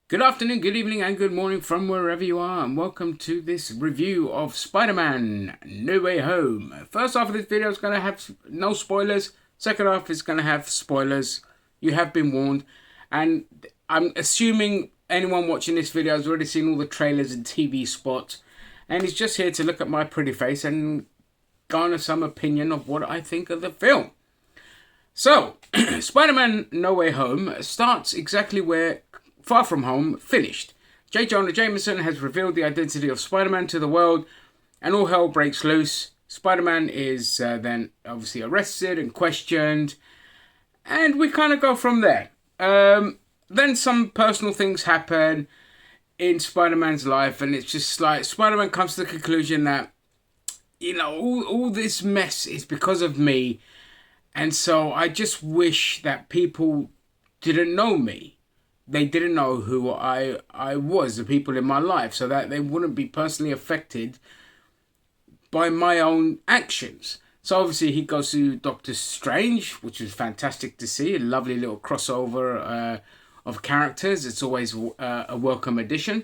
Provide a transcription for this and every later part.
Good afternoon, good evening, and good morning from wherever you are, and welcome to this review of Spider-Man No Way Home. First half of this video is going to have no spoilers. Second half is going to have spoilers. You have been warned. And I'm assuming anyone watching this video has already seen all the trailers and TV spots, and is just here to look at my pretty face and garner some opinion of what I think of the film. So, Spider-Man No Way Home starts exactly where Far From Home finished. J. Jonah Jameson has revealed the identity of Spider-Man to the world, and all hell breaks loose. Spider-Man is then obviously arrested and questioned, and we kind of go from there. Then some personal things happen in Spider-Man's life, and it's just like Spider-Man comes to the conclusion that, all this mess is because of me, and so I just wish that people didn't know me. They didn't know who I was, the people in my life, so that they wouldn't be personally affected by my own actions. So obviously he goes to Doctor Strange, which was fantastic to see, a lovely little crossover of characters. It's always a welcome addition.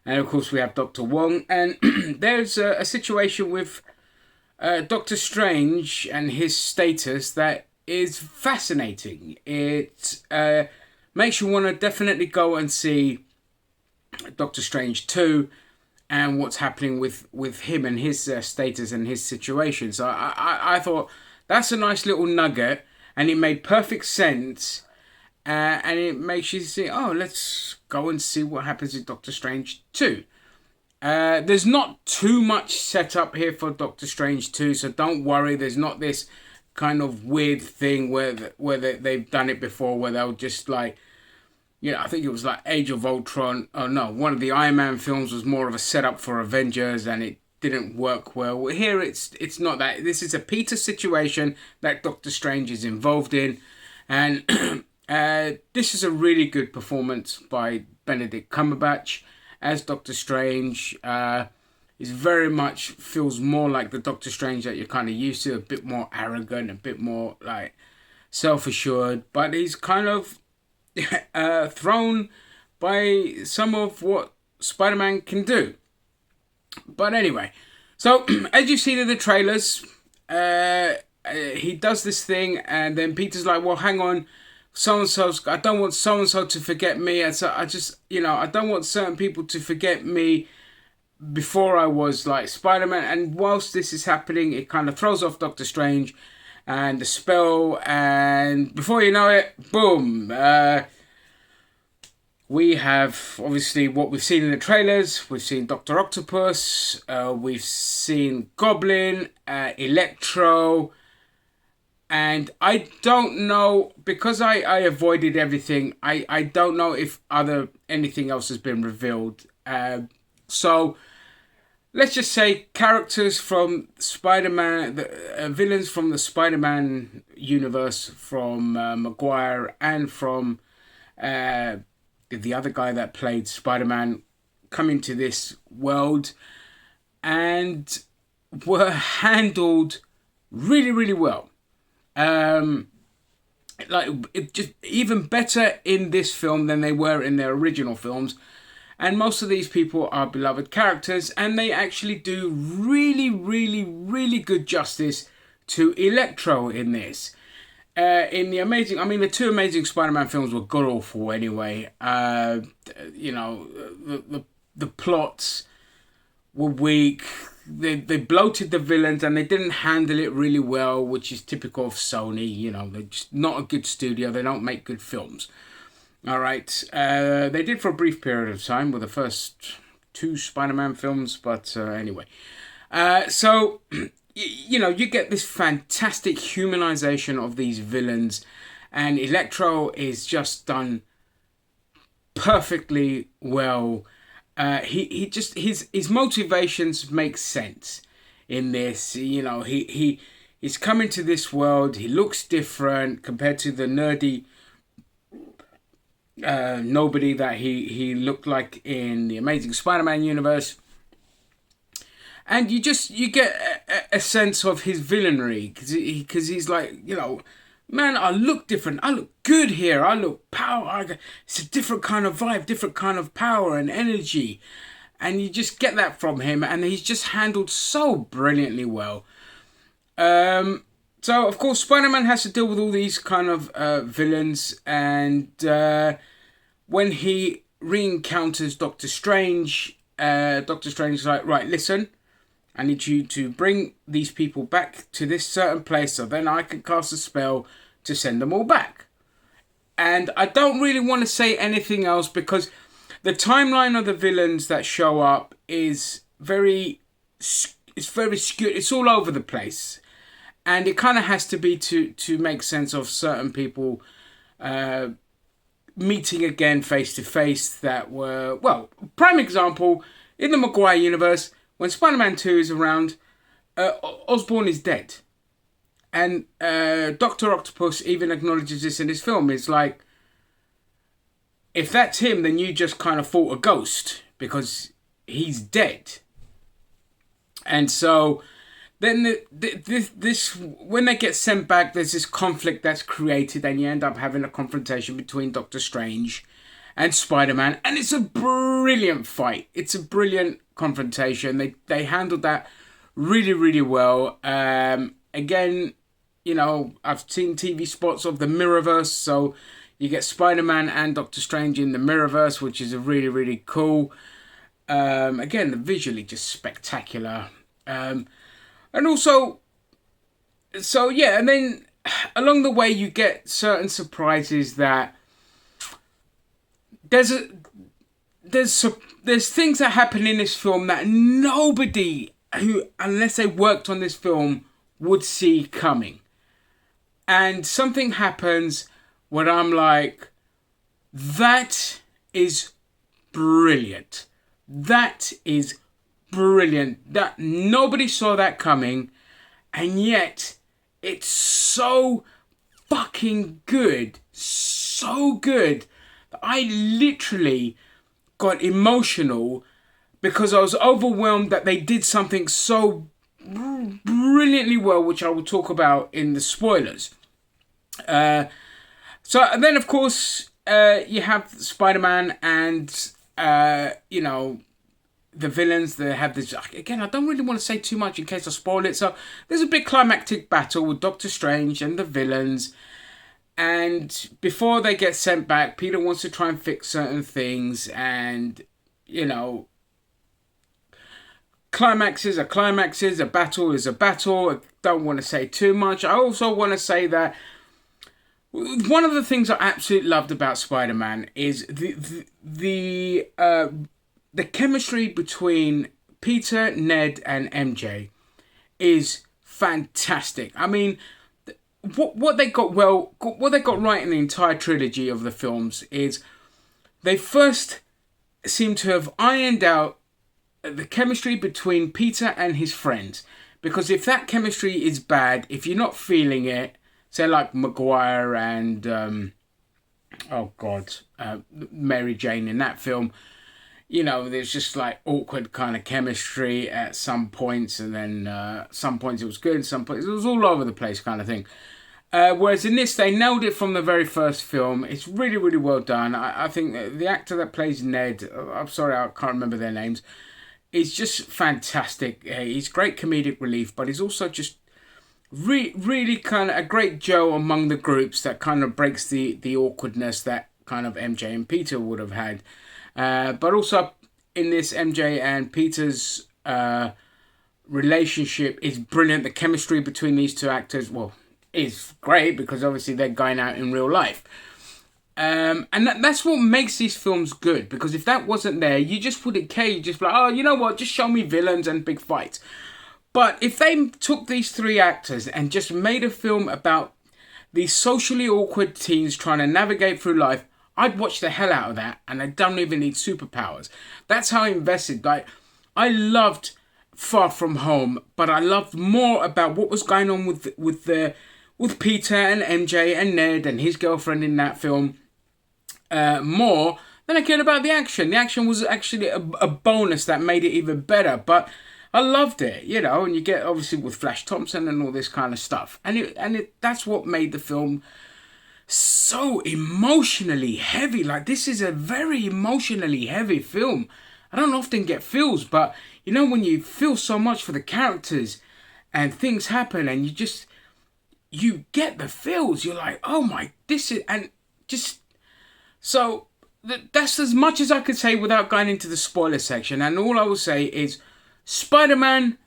And of course we have Dr. Wong, and there's a situation with Doctor Strange and his status that is fascinating. It makes you want to definitely go and see Doctor Strange 2 and what's happening with him and his status and his situation. So I thought that's a nice little nugget, and it made perfect sense. And it makes you think, oh, let's go and see what happens in Doctor Strange 2. There's not too much set up here for Doctor Strange 2, so don't worry. There's not this kind of weird thing where they've done it before, where they'll just like, I think it was like Age of Ultron. Oh no, one of the Iron Man films was more of a setup for Avengers, and it didn't work well. Here it's not that. This is a Peter situation that Doctor Strange is involved in, and this is a really good performance by Benedict Cumberbatch as Doctor Strange. Is very much feels more like the Doctor Strange that you're kind of used to, a bit more arrogant, a bit more like self-assured, but he's kind of thrown by some of what Spider-Man can do. But anyway, so as you've seen in the trailers, he does this thing, and then Peter's like, well, hang on, so-and-so's, I don't want so-and-so to forget me, and so I just, I don't want certain people to forget me before I was like Spider-Man. And whilst this is happening, it kind of throws off Doctor Strange and the spell, and before you know it, boom, we have obviously what we've seen in the trailers. We've seen Dr. Octopus, we've seen Goblin, Electro, and I don't know, because I avoided everything, I don't know if anything else has been revealed. So let's just say characters from Spider-Man, the villains from the Spider-Man universe, from Maguire and from the other guy that played Spider-Man, come into this world and were handled really, really well. Like it just even better in this film than they were in their original films. And most of these people are beloved characters, and they actually do really, really, really good justice to Electro in this. The two Amazing Spider-Man films were god awful anyway. The plots were weak. They bloated the villains, and they didn't handle it really well, which is typical of Sony. They're just not a good studio. They don't make good films. All right, they did for a brief period of time with the first two Spider-Man films, but anyway. So, you get this fantastic humanization of these villains, and Electro is just done perfectly well. His motivations make sense in this. He's come into this world. He looks different compared to the nerdy nobody that he looked like in the Amazing Spider-Man universe. And you get a sense of his villainy, because he's like, man, I look different. I look good here. I look power. It's a different kind of vibe, different kind of power and energy. And you just get that from him. And he's just handled so brilliantly well. So, of course, Spider-Man has to deal with all these kind of villains. And when he re-encounters Doctor Strange, Doctor Strange is like, right, listen. I need you to bring these people back to this certain place so then I can cast a spell to send them all back. And I don't really want to say anything else because the timeline of the villains that show up is very skewed. It's all over the place. And it kind of has to be to make sense of certain people meeting again face to face that were, well, prime example, in the Maguire universe, when Spider-Man 2 is around, Osborn is dead. And Dr. Octopus even acknowledges this in his film. It's like, if that's him, then you just kind of fought a ghost because he's dead. And so then this when they get sent back, there's this conflict that's created and you end up having a confrontation between Doctor Strange and Spider-Man, and it's a brilliant fight. It's a brilliant confrontation. They handled that really, really well. Again, you know, I've seen TV spots of the Mirrorverse, so you get Spider-Man and Doctor Strange in the Mirrorverse, which is a really, really cool. Again, visually just spectacular. And also, so yeah, and then along the way you get certain surprises that there's things that happen in this film that nobody who, unless they worked on this film, would see coming. And something happens where I'm like, that is brilliant. That is brilliant. That nobody saw that coming, and yet it's so fucking good. So good. I literally got emotional because I was overwhelmed that they did something so brilliantly well, which I will talk about in the spoilers. So then, of course, you have Spider-Man and, you know, the villains. They have this, again, I don't really want to say too much in case I spoil it. So there's a big climactic battle with Doctor Strange and the villains. And before they get sent back, Peter wants to try and fix certain things. And, you know, climaxes are climaxes. A battle is a battle. I don't want to say too much. I also want to say that one of the things I absolutely loved about Spider-Man is the chemistry between Peter, Ned, and MJ is fantastic. I mean, what they got right in the entire trilogy of the films is they first seem to have ironed out the chemistry between Peter and his friends. Because if that chemistry is bad, if you're not feeling it, say like Maguire and Mary Jane in that film, you know, there's just like awkward kind of chemistry at some points, and then some points it was good, some points it was all over the place kind of thing. Whereas in this, they nailed it from the very first film. It's really, really well done. I think the actor that plays Ned, I'm sorry, I can't remember their names, is just fantastic. He's great comedic relief, but he's also just really kind of a great Joe among the groups that kind of breaks the awkwardness that kind of MJ and Peter would have had. But also in this, MJ and Peter's relationship is brilliant. The chemistry between these two actors, well, is great because obviously they're going out in real life. And that's what makes these films good, because if that wasn't there, you just wouldn't care. You just be like, oh, you know what, just show me villains and big fights. But if they took these three actors and just made a film about these socially awkward teens trying to navigate through life, I'd watch the hell out of that, and I don't even need superpowers. That's how invested. Like, I loved Far From Home, but I loved more about what was going on with Peter and MJ and Ned and his girlfriend in that film, more than I cared about the action. The action was actually a bonus that made it even better. But I loved it, you know, and you get obviously with Flash Thompson and all this kind of stuff. That's what made the film so emotionally heavy. Like, this is a very emotionally heavy film. I don't often get feels, but you know, when you feel so much for the characters and things happen and you get the feels, you're like, oh my, this is, and just, so that's as much as I could say without going into the spoiler section. And all I will say is Spider-Man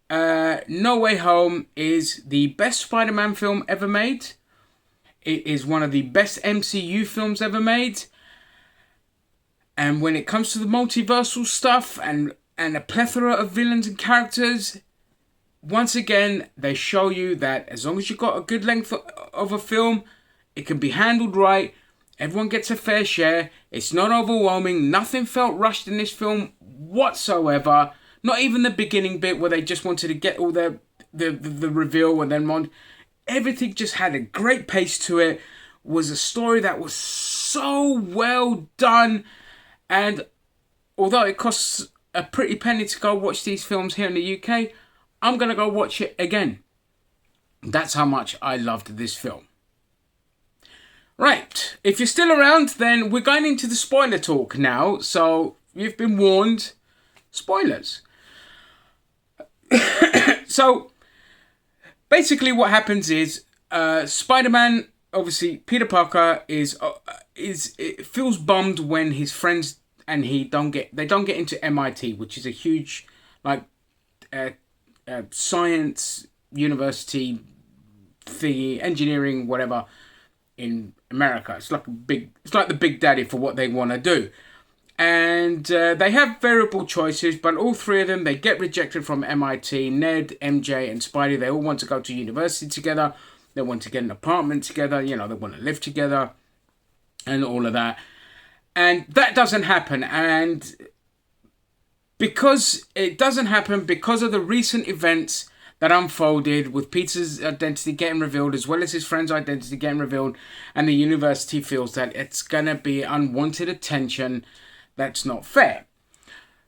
No Way Home is the best Spider-Man film ever made. It is one of the best MCU films ever made. And when it comes to the multiversal stuff and a plethora of villains and characters, once again, they show you that as long as you've got a good length of a film, it can be handled right. Everyone gets a fair share. It's not overwhelming. Nothing felt rushed in this film whatsoever. Not even the beginning bit where they just wanted to get all the reveal and then everything just had a great pace to it. Was a story that was so well done. And although it costs a pretty penny to go watch these films here in the UK, I'm going to go watch it again. That's how much I loved this film. Right, if you're still around, then we're going into the spoiler talk now. So you've been warned, spoilers. So basically what happens is Spider-Man, obviously Peter Parker feels bummed when his friends and they don't get into MIT, which is a huge science university thingy, engineering, whatever, in America. It's like the big daddy for what they want to do. And they have variable choices, but all three of them, they get rejected from MIT. Ned, MJ, and Spidey, they all want to go to university together. They want to get an apartment together. You know, they want to live together and all of that. And that doesn't happen. And because it doesn't happen, because of the recent events that unfolded with Peter's identity getting revealed as well as his friend's identity getting revealed, and the university feels that it's going to be unwanted attention that's not fair.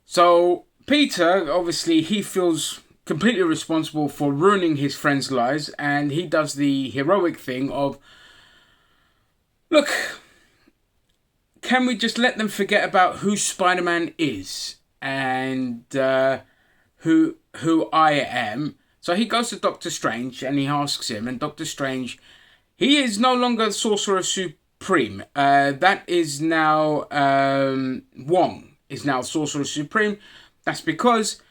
So Peter, obviously, he feels completely responsible for ruining his friends' lives, and he does the heroic thing of, look, can we just let them forget about who Spider-Man is and who I am? So he goes to Doctor Strange and he asks him, and Doctor Strange, he is no longer the Sorcerer Supreme. That is now Wong is now Sorcerer Supreme. That's because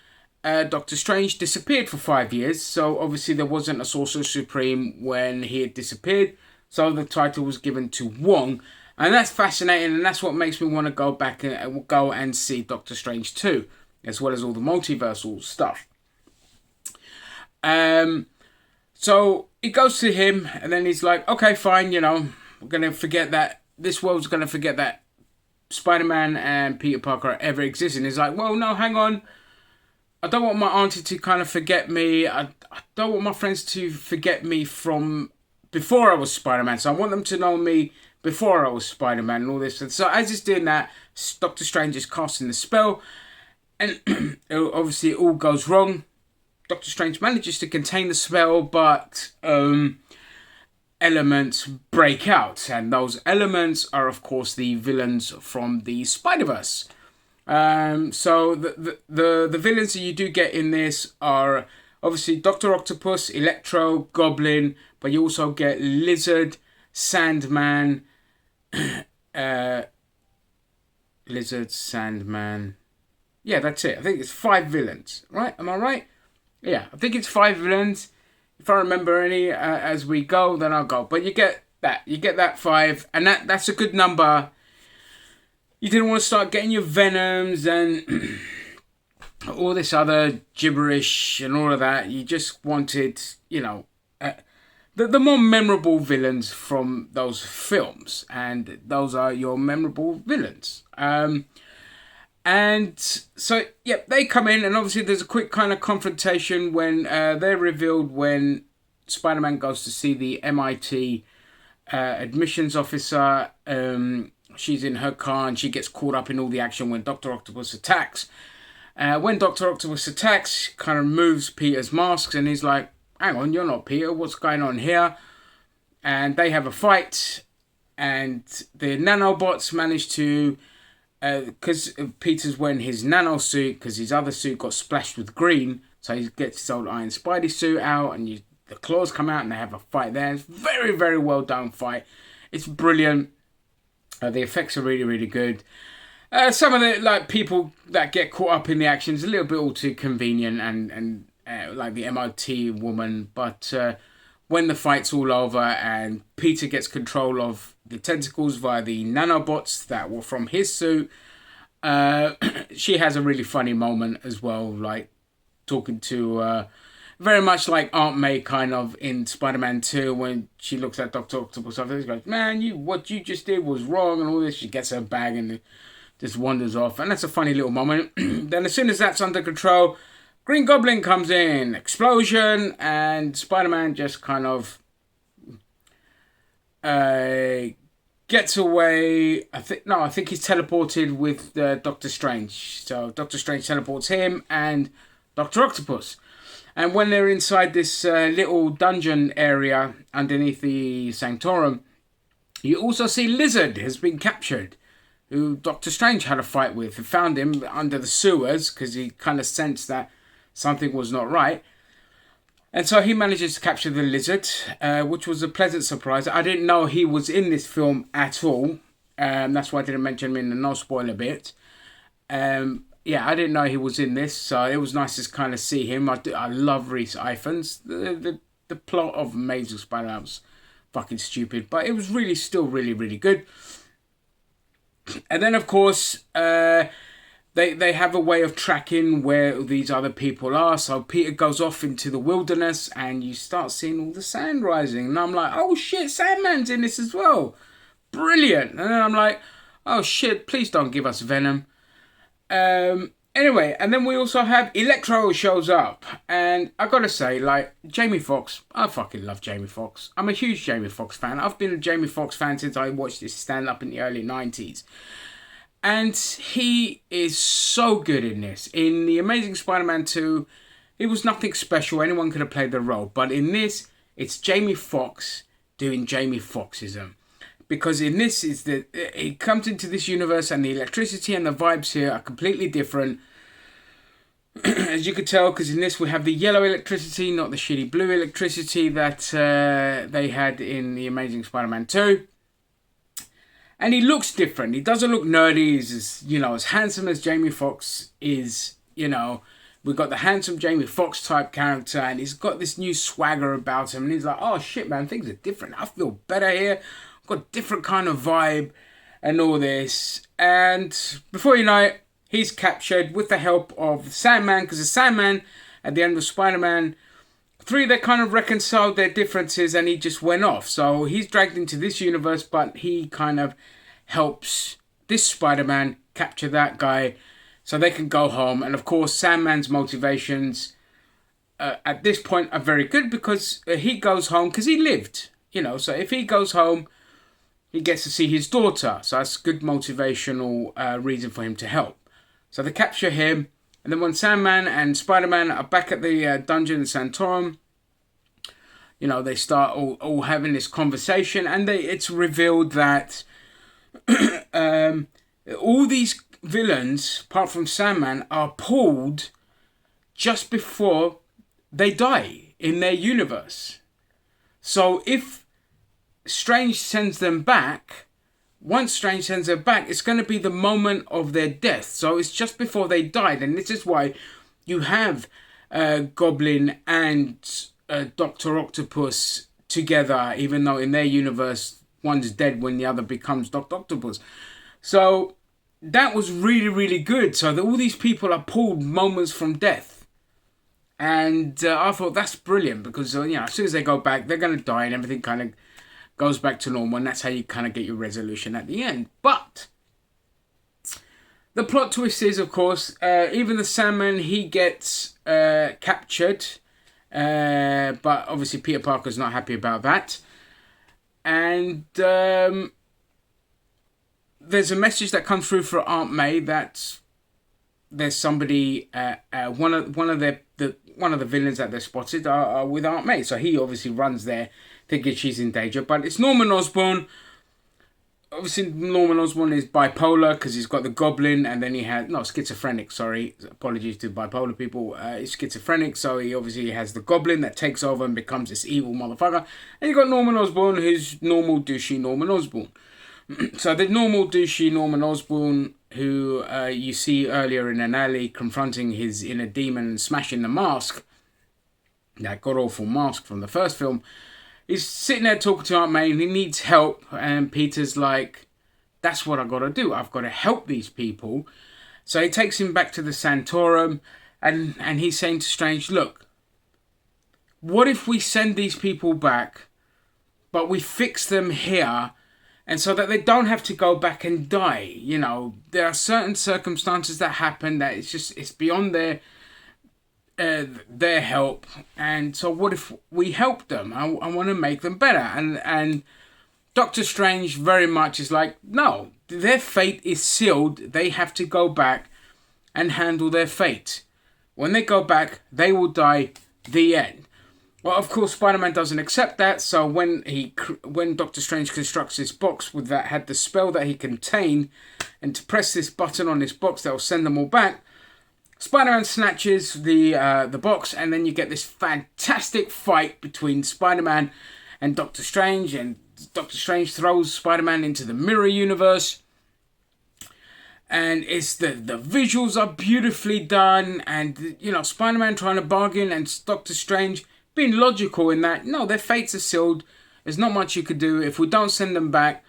Doctor Strange disappeared for 5 years. So obviously there wasn't a Sorcerer Supreme when he had disappeared. So the title was given to Wong. And that's fascinating, and that's what makes me want to go back and go and see Doctor Strange 2, as well as all the multiversal stuff. So he goes to him, and then he's like, okay, fine, you know, we're going to forget that, this world's going to forget that Spider-Man and Peter Parker ever existed. He's like, well, no, hang on. I don't want my auntie to kind of forget me. I don't want my friends to forget me from before I was Spider-Man. So I want them to know me before I was Spider-Man and all this. And so as he's doing that, Doctor Strange is casting the spell. And obviously it all goes wrong. Doctor Strange manages to contain the spell, but elements break out. And those elements are, of course, the villains from the Spider-Verse. So the villains that you do get in this are obviously Dr. Octopus, Electro, Goblin, but you also get Lizard, Sandman, Sandman. Yeah, that's it. I think it's 5 villains, right? Am I right? Yeah, I think it's 5 villains. If I remember any as we go, then I'll go. But you get that. You get that 5, and that's a good number. You didn't want to start getting your Venoms and all this other gibberish and all of that. You just wanted, you know, the more memorable villains from those films. And those are your memorable villains. And so, yeah, they come in, and obviously there's a quick kind of confrontation when they're revealed when Spider-Man goes to see the MIT admissions officer. She's in her car and she gets caught up in all the action when Dr. Octopus attacks. When Dr. Octopus attacks, kind of removes Peter's masks, and he's like, hang on, you're not Peter, what's going on here? And they have a fight, and the nanobots manage to, because Peter's wearing his nano suit, because his other suit got splashed with green, so he gets his old Iron Spidey suit out, and the claws come out, and they have a fight there. It's very, very well done fight. It's brilliant. The effects are really, really good. Some of the people that get caught up in the action is a little bit all too convenient, and like the MOT woman. But when the fight's all over and Peter gets control of the tentacles via the nanobots that were from his suit, she has a really funny moment as well, like talking to very much like Aunt May kind of in Spider-Man 2 when she looks at Dr. Octopus and goes, man, what you just did was wrong and all this. She gets her bag and just wanders off, and that's a funny little moment. Then as soon as that's under control, Green Goblin comes in, explosion, and Spider-Man just kind of gets away. I think he's teleported with Doctor Strange. So Doctor Strange teleports him and Dr. Octopus. And when they're inside this little dungeon area underneath the Sanctorum, you also see Lizard has been captured, who Doctor Strange had a fight with, who found him under the sewers because he kind of sensed that something was not right. And so he manages to capture the Lizard, which was a pleasant surprise. I didn't know he was in this film at all. That's why I didn't mention him in the no spoiler bit. Yeah, I didn't know he was in this, so it was nice to kind of see him. I love Rhys Ifans. The plot of Amazing Spider-Man was fucking stupid, but it was really still really, really good. And then, of course, they have a way of tracking where these other people are. So Peter goes off into the wilderness, and you start seeing all the sand rising. And I'm like, oh shit, Sandman's in this as well. Brilliant. And then I'm like, oh shit, please don't give us Venom. Anyway, and then we also have Electro shows up, and I gotta say, like, Jamie Foxx, I fucking love Jamie Foxx. I'm a huge Jamie Foxx fan. I've been a Jamie Foxx fan since I watched his stand-up in the early 90s. And he is so good in this. In The Amazing Spider-Man 2, he was nothing special. Anyone could have played the role. But in this, it's Jamie Foxx doing Jamie Foxxism. Because in this, it comes into this universe and the electricity and the vibes here are completely different. As you could tell, because in this we have the yellow electricity, not the shitty blue electricity that they had in The Amazing Spider-Man 2. And he looks different. He doesn't look nerdy. He's as handsome as Jamie Foxx is. We've got the handsome Jamie Foxx type character, and he's got this new swagger about him. And he's like, oh shit, man, things are different. I feel better here. I've got a different kind of vibe and all this. And before you know it, he's captured with the help of Sandman, because the Sandman, at the end of Spider-Man 3, they kind of reconciled their differences and he just went off. So he's dragged into this universe, but he kind of helps this Spider-Man capture that guy so they can go home. And of course, Sandman's motivations at this point are very good, because he goes home because he lived. So if he goes home, he gets to see his daughter. So that's a good motivational reason for him to help. So they capture him. And then when Sandman and Spider-Man are back at the dungeon in Santorum, they start all having this conversation. And it's revealed that all these villains, apart from Sandman, are pulled just before they die in their universe. So if Strange sends them back, once Strange sends them back, it's going to be the moment of their death. So it's just before they died. And this is why you have Goblin and Dr. Octopus together, even though in their universe, one's dead when the other becomes Dr. Octopus. So that was really, really good. So that all these people are pulled moments from death. And I thought that's brilliant, because as soon as they go back, they're going to die and everything kind of goes back to normal, and that's how you kind of get your resolution at the end. But the plot twist is, of course, even the Sandman, he gets captured, but obviously Peter Parker's not happy about that. And there's a message that comes through for Aunt May that there's somebody, one of the villains that they spotted are with Aunt May. So he obviously runs there thinking she's in danger. But it's Norman Osborn. Obviously, Norman Osborn is bipolar because he's got the Goblin, and then he has... No, schizophrenic, sorry. Apologies to bipolar people. He's schizophrenic, so he obviously has the Goblin that takes over and becomes this evil motherfucker. And you've got Norman Osborn, who's normal, douchey Norman Osborn. So the normal, douchey Norman Osborn, who you see earlier in an alley confronting his inner demon and smashing the mask, that god-awful mask from the first film... He's sitting there talking to Aunt May and he needs help. And Peter's like, that's what I've got to do. I've got to help these people. So he takes him back to the Santorum and he's saying to Strange, look, what if we send these people back, but we fix them here and so that they don't have to go back and die? You know, there are certain circumstances that happen that it's beyond their help, and so what if we help them? I want to make them better. And Doctor Strange very much is like, no, their fate is sealed. They have to go back and handle their fate. When they go back, they will die. The end. Well, of course, Spider-Man doesn't accept that. So when Doctor Strange constructs this box with that had the spell that he contained, and to press this button on this box that will send them all back, Spider-Man snatches the box, and then you get this fantastic fight between Spider-Man and Doctor Strange, and Doctor Strange throws Spider-Man into the mirror universe, and it's the visuals are beautifully done, and you know, Spider-Man trying to bargain and Doctor Strange being logical in that, no, their fates are sealed, there's not much you could do. If we don't send them back,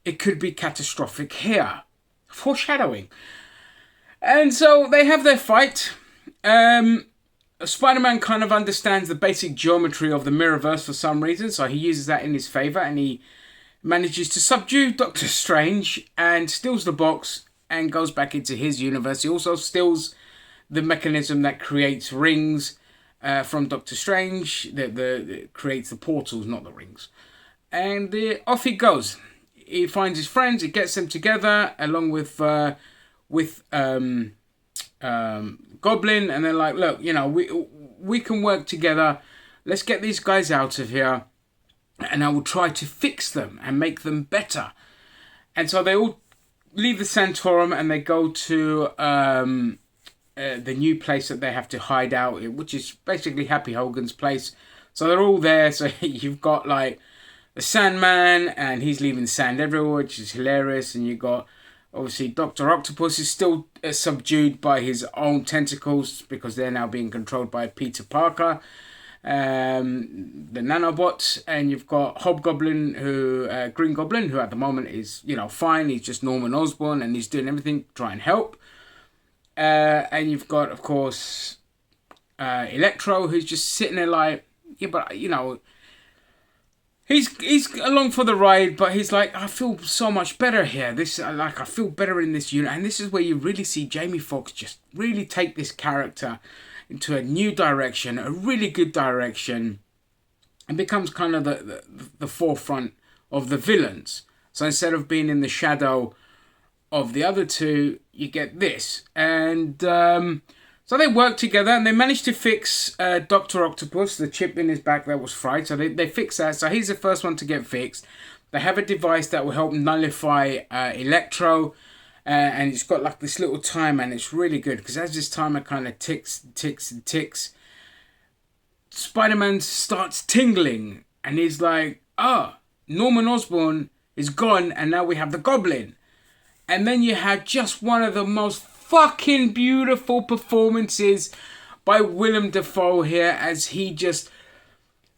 it could be catastrophic here. Foreshadowing. And so they have their fight. Spider-Man kind of understands the basic geometry of the Mirrorverse for some reason, so he uses that in his favour, and he manages to subdue Doctor Strange and steals the box and goes back into his universe. He also steals the mechanism that creates rings from Doctor Strange, that creates the portals, not the rings. And off he goes. He finds his friends, he gets them together, along with Goblin, and they're like, look, you know, we can work together. Let's get these guys out of here, and I will try to fix them and make them better. And so they all leave the Santorum and they go to the new place that they have to hide out, which is basically Happy Hogan's place. So they're all there. So you've got like the Sandman, and he's leaving sand everywhere, which is hilarious. And you've got obviously Dr. Octopus is still subdued by his own tentacles because they're now being controlled by Peter Parker, the nanobots. And you've got Hobgoblin, Green Goblin, who at the moment is, you know, fine. He's just Norman Osborn and he's doing everything to try and help. And you've got, of course, Electro, who's just sitting there like, yeah, but, you know, He's along for the ride, but he's like, I feel so much better here. I feel better in this unit. And this is where you really see Jamie Foxx just really take this character into a new direction, a really good direction, and becomes kind of the forefront of the villains. So instead of being in the shadow of the other two, you get this. And so they work together and they manage to fix Dr. Octopus, the chip in his back that was fried. So they fix that. So he's the first one to get fixed. They have a device that will help nullify Electro. And it's got like this little timer, and it's really good because as this timer kind of ticks, Spider-Man starts tingling. And he's like, Norman Osborn is gone and now we have the Goblin. And then you had just one of the most fucking beautiful performances by Willem Dafoe here as he just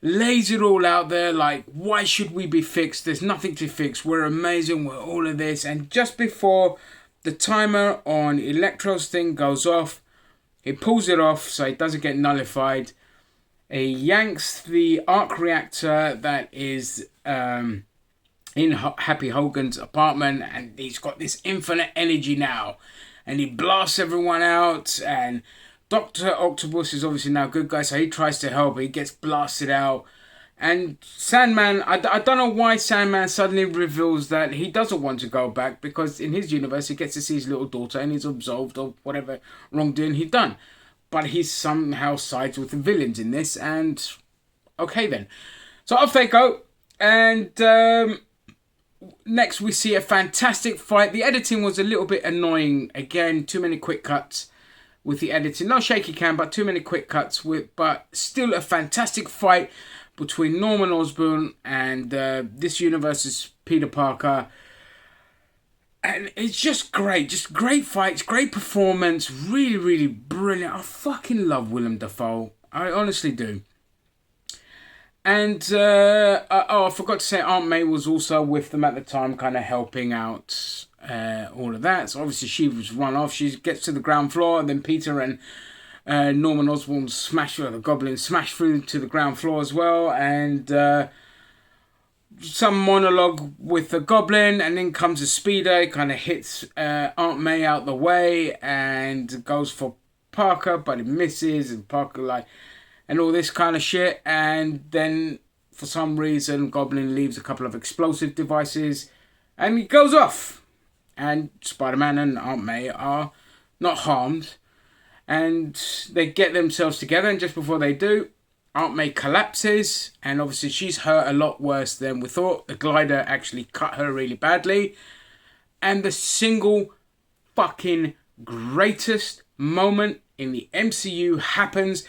lays it all out there like, why should we be fixed? There's nothing to fix. We're amazing. We're all of this. And just before the timer on Electro's thing goes off, he pulls it off so it doesn't get nullified. He yanks the arc reactor that is in Happy Hogan's apartment, and he's got this infinite energy now. And he blasts everyone out, and Dr. Octopus is obviously now a good guy, so he tries to help, but he gets blasted out. And Sandman, I don't know why Sandman suddenly reveals that he doesn't want to go back, because in his universe he gets to see his little daughter and he's absolved of whatever wrongdoing he'd done. But he somehow sides with the villains in this, and okay then. So off they go, and next we see a fantastic fight. The editing was a little bit annoying. Again, too many quick cuts with the editing. No shaky cam, but too many quick cuts. But still a fantastic fight between Norman Osborn and this universe's Peter Parker. And it's just great fights, great performance, really, really brilliant. I fucking love Willem Dafoe. I honestly do. And, I forgot to say Aunt May was also with them at the time, kind of helping out all of that. So obviously she was run off. She gets to the ground floor, and then Peter and Norman Osborn the Goblin smash through to the ground floor as well. And some monologue with the Goblin, and then comes a speeder, kind of hits Aunt May out the way and goes for Parker, but it misses, and Parker and all this kind of shit. And then for some reason Goblin leaves a couple of explosive devices and he goes off, and Spider-Man and Aunt May are not harmed, and they get themselves together. And just before they do, Aunt May collapses, and obviously she's hurt a lot worse than we thought. The glider actually cut her really badly. And the single fucking greatest moment in the MCU happens.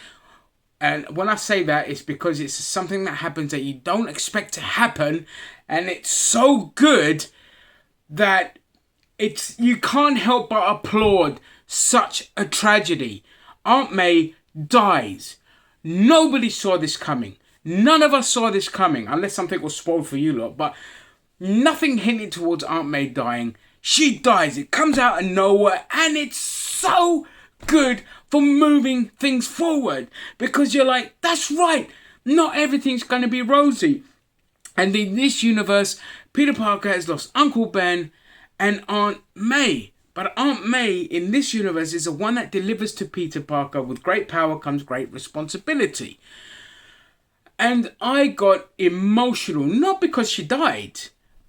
And when I say that, it's because it's something that happens that you don't expect to happen. And it's so good that you can't help but applaud such a tragedy. Aunt May dies. Nobody saw this coming. None of us saw this coming, unless something was spoiled for you lot. But nothing hinted towards Aunt May dying. She dies. It comes out of nowhere, and it's so good for moving things forward, because you're like, that's right, not everything's going to be rosy. And in this universe, Peter Parker has lost Uncle Ben and Aunt May. But Aunt May in this universe is the one that delivers to Peter Parker, with great power comes great responsibility. And I got emotional, not because she died,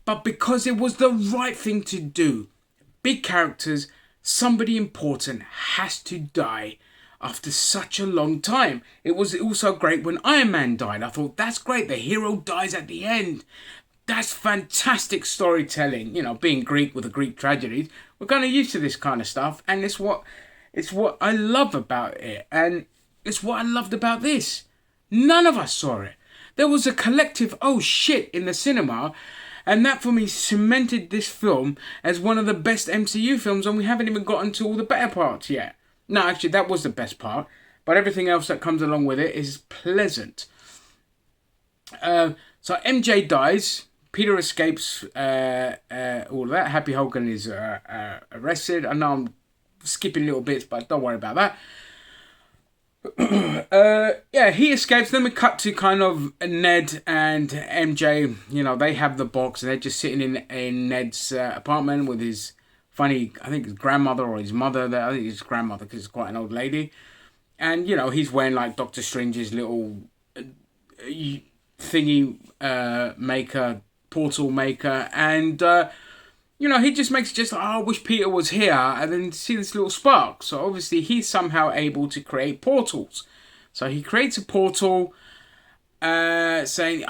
but because it was the right thing to do. Big characters, somebody important has to die after such a long time. It was also great when Iron Man died. I thought, that's great, the hero dies at the end. That's fantastic storytelling. You know, being Greek with the Greek tragedies, we're kind of used to this kind of stuff, and it's what I love about it, and it's what I loved about this. None of us saw it. There was a collective oh shit in the cinema, and that for me cemented this film as one of the best MCU films, and we haven't even gotten to all the better parts yet. No, actually that was the best part, but everything else that comes along with it is pleasant. So MJ dies. Peter escapes all of that. Happy Hogan is arrested. I know I'm skipping little bits, but don't worry about that. Yeah, he escapes. Then we cut to kind of Ned and MJ. You know, they have the box and they're just sitting in Ned's apartment with his funny, I think his grandmother or his mother. I think his grandmother, because it's quite an old lady. And, you know, he's wearing like Doctor Strange's little thingy maker, portal maker, and you know, he just makes just I wish Peter was here, and then see this little spark. So obviously he's somehow able to create portals. So he creates a portal saying,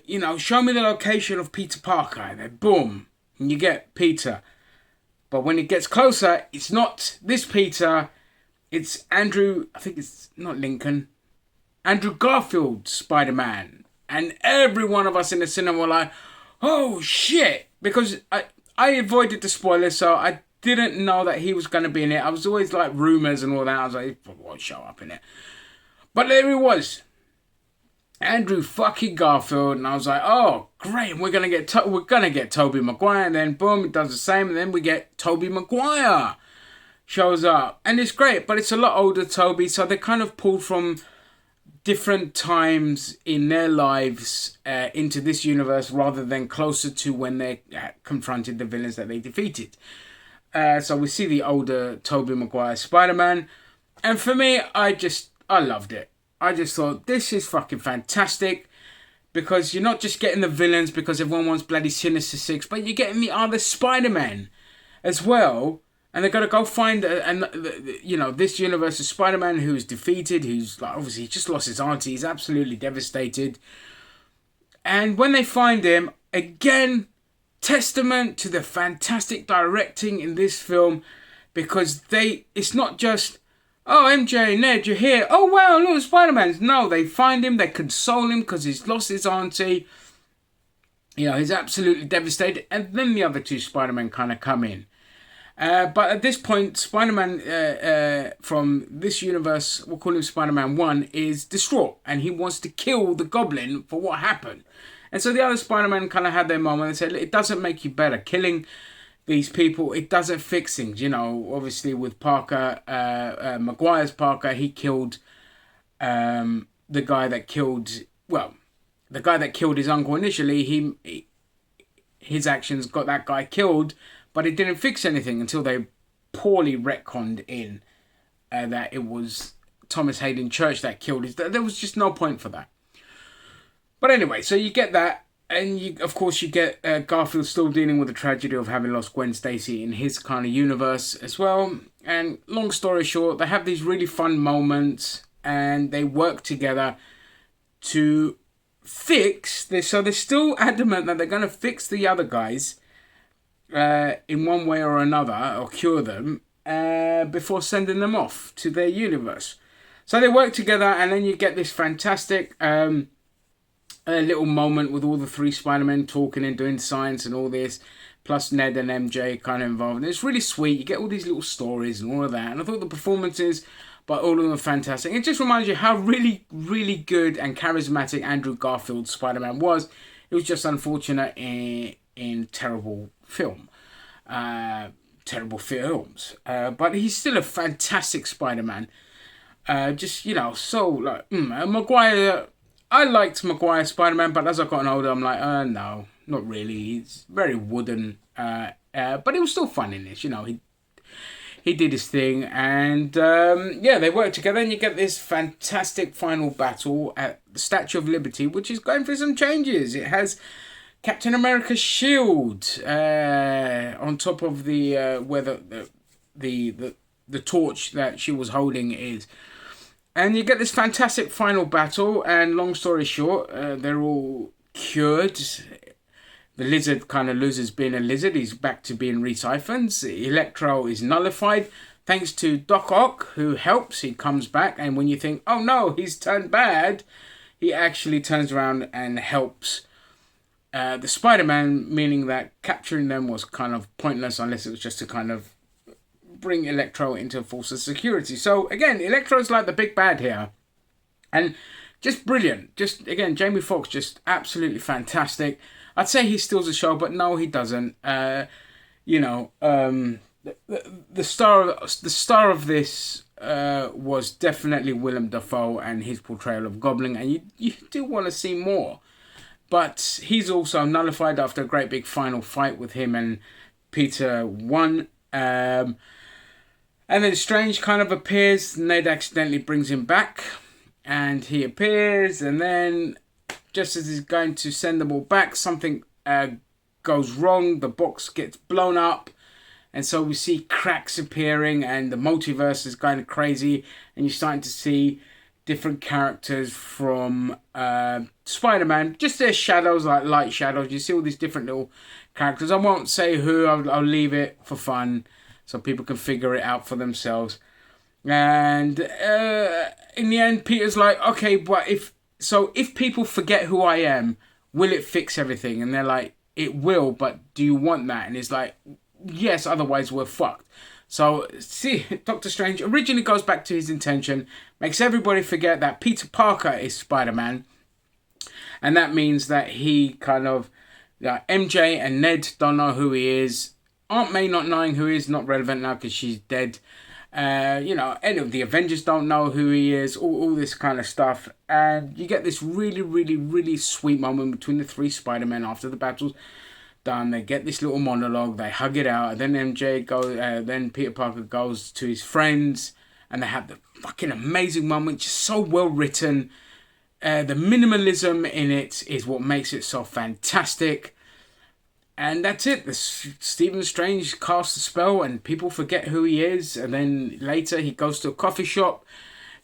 you know, show me the location of Peter Parker, and then boom, and you get Peter. But when it gets closer, it's not this Peter, it's Andrew, I think it's not Lincoln, Andrew Garfield Spider-Man. And every one of us in the cinema were like, oh shit, because I avoided the spoilers, so I didn't know that he was going to be in it. I was always like rumours and all that. I was like, he won't show up in it. But there he was, Andrew fucking Garfield, and I was like, oh great, we're gonna get Tobey Maguire, and then boom, it does the same, and then we get Tobey Maguire shows up, and it's great, but it's a lot older Tobey, so they kind of pulled from different times in their lives into this universe, rather than closer to when they confronted the villains that they defeated. So we see the older Tobey Maguire Spider-Man, and for me, I loved it. I just thought, this is fucking fantastic. because you're not just getting the villains because everyone wants bloody Sinister Six, but you're getting the other Spider-Man as well. And they're going to go find, this universe of Spider-Man who's defeated, who's like obviously just lost his auntie, he's absolutely devastated. And when they find him, again, testament to the fantastic directing in this film, because it's not just, oh, MJ, Ned, you're here. Oh, wow, look, Spider-Man. No, they find him, they console him because he's lost his auntie. He's absolutely devastated. And then the other two Spider-Men kind of come in. But at this point, Spider-Man from this universe, we'll call him Spider-Man 1, is distraught. And he wants to kill the Goblin for what happened. And so the other Spider-Man kind of had their moment and said, it doesn't make you better. Killing these people, it doesn't fix things. Obviously with Parker, Maguire's Parker, he killed the guy that killed his uncle initially. His actions got that guy killed, but it didn't fix anything until they poorly retconned in that it was Thomas Hayden Church that killed his. There was just no point for that. But anyway, so you get that, and you get Garfield still dealing with the tragedy of having lost Gwen Stacy in his kind of universe as well. And long story short, they have these really fun moments, and they work together to fix this. So they're still adamant that they're going to fix the other guys in one way or another, or cure them before sending them off to their universe. So they work together, and then you get this fantastic little moment with all the three Spider-Men talking and doing science and all this, plus Ned and MJ kind of involved. And it's really sweet. You get all these little stories and all of that. And I thought the performances by all of them are fantastic. It just reminds you how really, really good and charismatic Andrew Garfield's Spider-Man was. It was just unfortunate in terrible films. But he's still a fantastic Spider-Man. Maguire, I liked Maguire Spider-Man, but as I got older, I'm like, no, not really. He's very wooden, but it was still fun in this. He did his thing, and they work together, and you get this fantastic final battle at the Statue of Liberty, which is going through some changes. It has Captain America's shield on top of the where the torch that she was holding is. And you get this fantastic final battle, and long story short, they're all cured. The lizard kind of loses being a lizard. He's back to being Reese Ifans. Electro is nullified. Thanks to Doc Ock, who helps. He comes back, and when you think, oh no, he's turned bad, he actually turns around and helps the Spider-Man, meaning that capturing them was kind of pointless unless it was just to kind of bring Electro into forces security. So again, Electro's like the big bad here, and just brilliant. Just again, Jamie Foxx just absolutely fantastic. I'd say he steals the show, but no, he doesn't. The star of this was definitely Willem Dafoe and his portrayal of Goblin, and you do want to see more. But he's also nullified after a great big final fight with him and Peter 1. And then Strange kind of appears. Ned accidentally brings him back. And he appears. And then just as he's going to send them all back, something goes wrong. The box gets blown up. And so we see cracks appearing. And the multiverse is kind of crazy. And you're starting to see different characters from Spider-Man. Just their shadows, like light shadows. You see all these different little characters. I won't say who. I'll leave it for fun, so people can figure it out for themselves. And in the end, Peter's like, okay, but if people forget who I am, will it fix everything? And they're like, it will, but do you want that? And it's like, yes, otherwise we're fucked. So, see, Doctor Strange originally goes back to his intention, makes everybody forget that Peter Parker is Spider-Man. And that means that he kind of, MJ and Ned don't know who he is. Aunt May not knowing who he is, not relevant now because she's dead. Any of the Avengers don't know who he is, all this kind of stuff. And you get this really, really, really sweet moment between the three Spider-Men after the battle's done. They get this little monologue, they hug it out, and then then Peter Parker goes to his friends, and they have the fucking amazing moment, just so well written. The minimalism in it is what makes it so fantastic. And that's it. Stephen Strange casts a spell and people forget who he is. And then later he goes to a coffee shop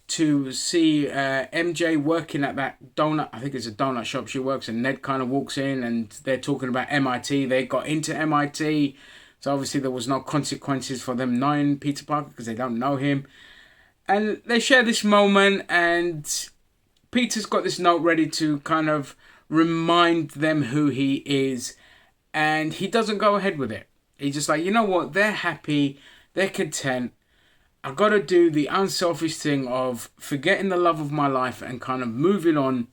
to see MJ working at that donut. I think it's a donut shop she works. And Ned kind of walks in and they're talking about MIT. They got into MIT. So obviously there was no consequences for them knowing Peter Parker because they don't know him. And they share this moment and Peter's got this note ready to kind of remind them who he is. And he doesn't go ahead with it. He's just like, you know what? They're happy. They're content. I've got to do the unselfish thing of forgetting the love of my life and kind of moving on.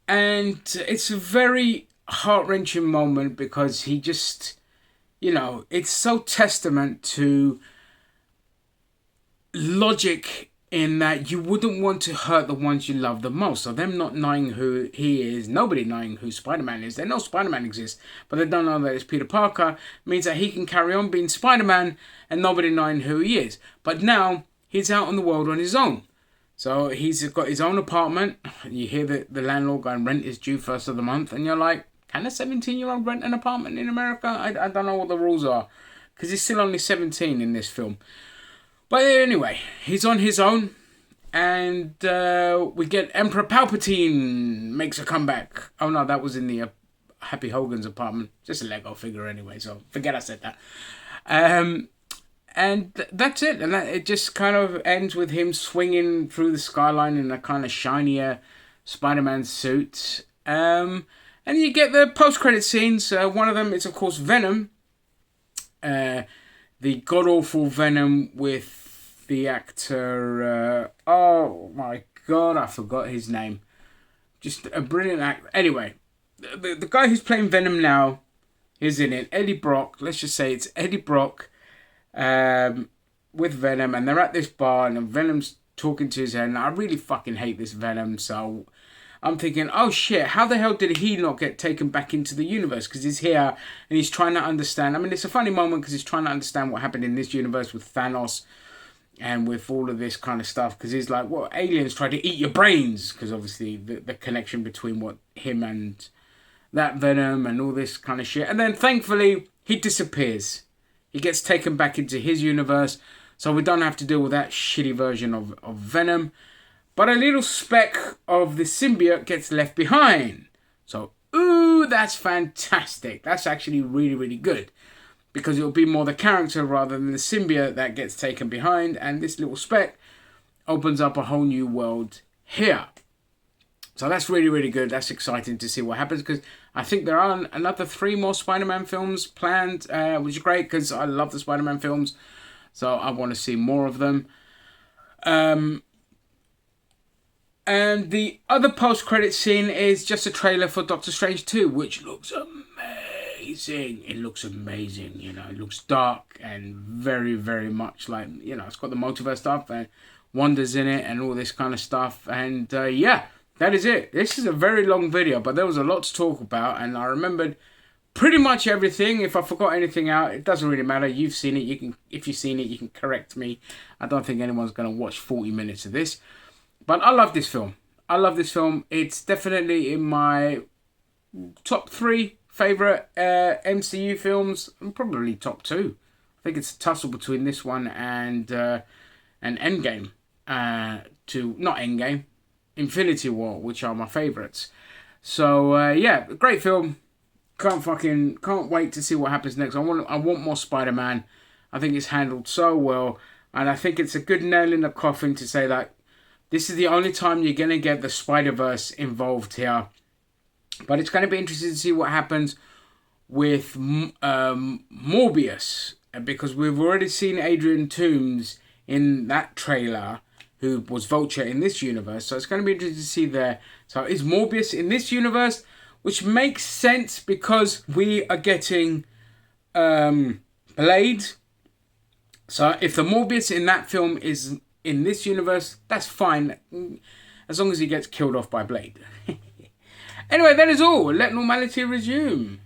And it's a very heart-wrenching moment because he just, it's so testament to logic in that you wouldn't want to hurt the ones you love the most. So them not knowing who he is, nobody knowing who Spider-Man is. They know Spider-Man exists, but they don't know that it's Peter Parker. Means that he can carry on being Spider-Man and nobody knowing who he is. But now he's out in the world on his own. So he's got his own apartment. You hear the landlord going, rent is due first of the month. And you're like, can a 17-year-old rent an apartment in America? I don't know what the rules are. Because he's still only 17 in this film. But anyway, he's on his own, and we get Emperor Palpatine makes a comeback. Oh no, that was in the Happy Hogan's apartment. Just a Lego figure anyway, so forget I said that. And that's it, and it just kind of ends with him swinging through the skyline in a kind of shinier Spider-Man suit. And you get the post-credit scenes. One of them is, of course, Venom. The god-awful Venom with the actor, oh my god, I forgot his name. Just a brilliant actor. Anyway, the guy who's playing Venom now is in it. Eddie Brock, let's just say it's Eddie Brock with Venom. And they're at this bar and Venom's talking to his head. And I really fucking hate this Venom, so I'm thinking, oh shit, how the hell did he not get taken back into the universe? Because he's here and he's trying to understand. I mean, it's a funny moment because he's trying to understand what happened in this universe with Thanos and with all of this kind of stuff. Because he's like, well, aliens try to eat your brains. Because obviously the connection between what him and that Venom and all this kind of shit. And then thankfully, he disappears. He gets taken back into his universe. So we don't have to deal with that shitty version of Venom. But a little speck of the symbiote gets left behind. So, ooh, that's fantastic. That's actually really, really good. Because it'll be more the character rather than the symbiote that gets taken behind. And this little speck opens up a whole new world here. So that's really, really good. That's exciting to see what happens. Because I think there are another 3 more Spider-Man films planned. Which is great because I love the Spider-Man films. So I want to see more of them. And the other post-credit scene is just a trailer for Doctor Strange 2, which looks amazing. It looks amazing, It looks dark and very, very much like, it's got the multiverse stuff and Wanda's in it and all this kind of stuff. And yeah, that is it. This is a very long video, but there was a lot to talk about. And I remembered pretty much everything. If I forgot anything out, it doesn't really matter. You've seen it. If you've seen it, you can correct me. I don't think anyone's going to watch 40 minutes of this. But I love this film. It's definitely in my top 3 favourite MCU films. And probably top 2. I think it's a tussle between this one and Endgame. Not Endgame. Infinity War, which are my favourites. So, yeah, great film. Can't wait to see what happens next. I want more Spider-Man. I think it's handled so well. And I think it's a good nail in the coffin to say that this is the only time you're going to get the Spider-Verse involved here. But it's going to be interesting to see what happens with Morbius. Because we've already seen Adrian Toomes in that trailer, who was Vulture in this universe. So it's going to be interesting to see there. So is Morbius in this universe? Which makes sense because we are getting Blade. So if the Morbius in that film is in this universe, that's fine, as long as he gets killed off by Blade. Anyway, that is all. Let normality resume.